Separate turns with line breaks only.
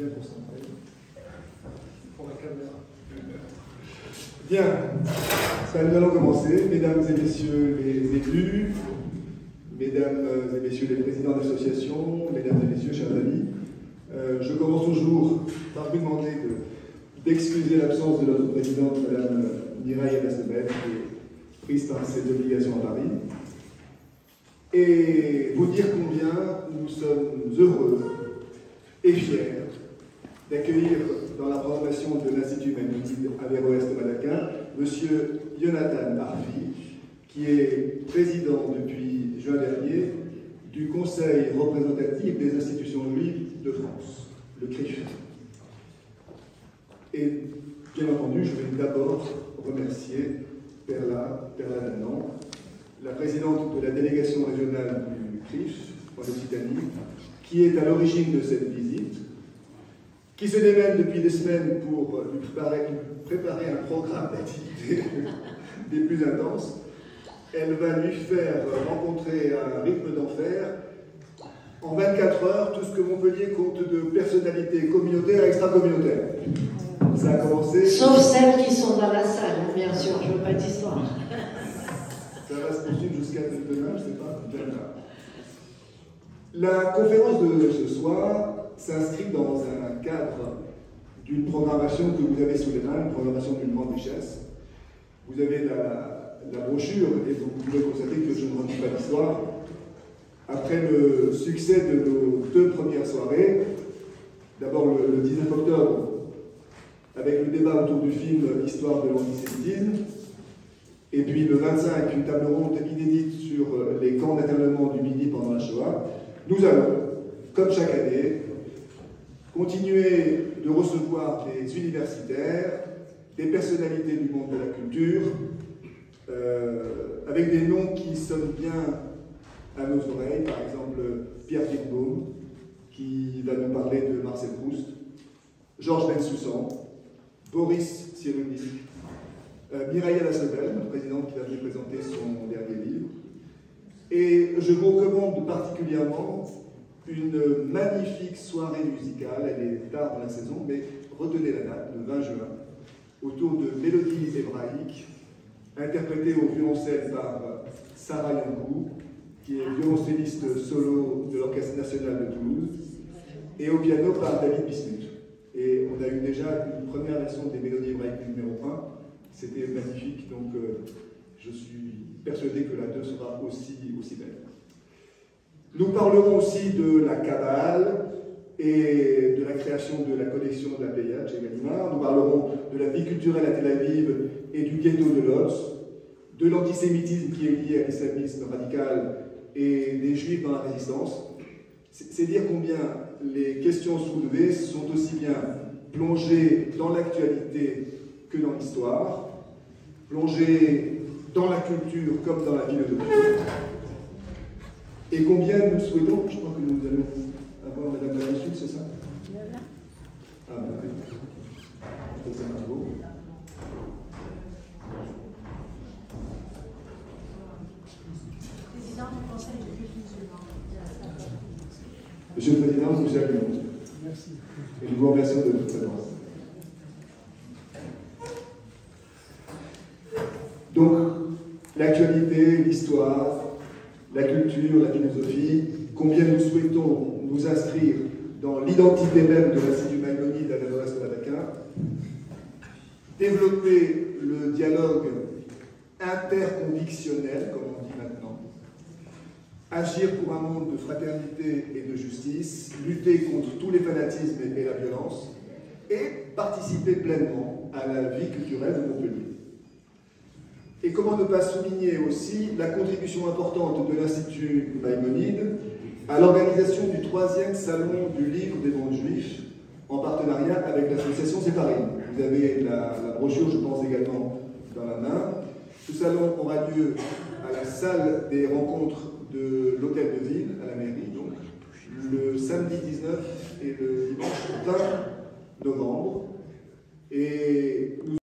bien concentré. Pour la caméra. Bien, ça, nous allons commencer. Mesdames et messieurs les élus, mesdames et messieurs les présidents d'associations, mesdames et messieurs, chers amis, je commence toujours par vous demander d'excuser l'absence de notre présidente, madame Mireille Alassebel, qui est prise par ses obligations à Paris, et vous dire combien nous sommes heureux et fiers d'accueillir dans la programmation de l'Institut Maïmonide Averroès de Malaquin, M. Jonathan Arfi, qui est président depuis juin dernier du Conseil représentatif des institutions juives de France, le CRIF. Et bien entendu, je vais d'abord remercier Perla Danan, la présidente de la délégation régionale du CRIF en Occitanie, qui est à l'origine de cette visite, qui se démène depuis des semaines pour lui préparer un programme d'activités des plus intenses. Elle va lui faire rencontrer un rythme d'enfer en 24 heures tout ce que Montpellier compte de personnalités communautaires et extra-communautaires. Ça a commencé...
Sauf celles qui sont dans la salle, bien sûr, je ne veux pas d'histoire.
Ça va se poursuivre jusqu'à demain, je ne sais pas. La conférence de ce soir s'inscrit dans un cadre d'une programmation que vous avez sous les mains, une programmation d'une grande richesse. Vous avez la brochure et vous pouvez constater que je ne redis pas l'histoire. Après le succès de nos deux premières soirées, d'abord le 19 octobre, avec le débat autour du film Histoire de l'antisémitisme, et puis le 25, une table ronde inédite sur les camps d'internement du Midi pendant la Shoah, nous allons, comme chaque année, continuer de recevoir des universitaires, des personnalités du monde de la culture, avec des noms qui sonnent bien à nos oreilles, par exemple Pierre Kirchbaum, qui va nous parler de Marcel Proust, Georges Bensoussan, Boris Cyrulnik, Mireille Alassebel, notre présidente qui va nous présenter son dernier livre. Et je vous recommande particulièrement une magnifique soirée musicale, elle est tard dans la saison, mais retenez la date, le 20 juin, autour de mélodies hébraïques, interprétées au violoncelle par Sarah Yankou, qui est violoncelliste solo de l'Orchestre National de Toulouse, et au piano par David Bismuth. Et on a eu déjà une première version des mélodies hébraïques numéro 1, c'était magnifique, donc je suis persuadé que la 2 sera aussi belle. Nous parlerons aussi de la Kabbale et de la création de la collection de la Pléiade chez Gallimard. Nous parlerons de la vie culturelle à Tel Aviv et du ghetto de Lodz, de l'antisémitisme qui est lié à l'islamisme radical et des juifs dans la résistance. C'est dire combien les questions soulevées sont aussi bien plongées dans l'actualité que dans l'histoire, plongées dans la culture comme dans la philosophie. Et combien nous souhaitons, je crois que nous allons avoir Madame la Sud, c'est ça? Ah, ben oui. C'est un beau.
Président du Conseil de culte musulman.
Monsieur le Président, nous vous saluons.
Merci.
Et nous vous remercions de votre présence. Donc, l'actualité, l'histoire, la culture, la philosophie, combien nous souhaitons nous inscrire dans l'identité même de l'Institut Maïmonide Averroès de Malaquin, développer le dialogue interconvictionnel, comme on dit maintenant, agir pour un monde de fraternité et de justice, lutter contre tous les fanatismes et la violence, et participer pleinement à la vie culturelle de Montpellier. Et comment ne pas souligner aussi la contribution importante de l'Institut Maïmonide à l'organisation du 3e Salon du Livre des Mondes Juifs, en partenariat avec l'association Séparine. Vous avez la brochure, je pense, également dans la main. Ce salon aura lieu à la salle des rencontres de l'Hôtel de Ville, à la mairie, donc, le samedi 19 et le dimanche 20 novembre. Et nous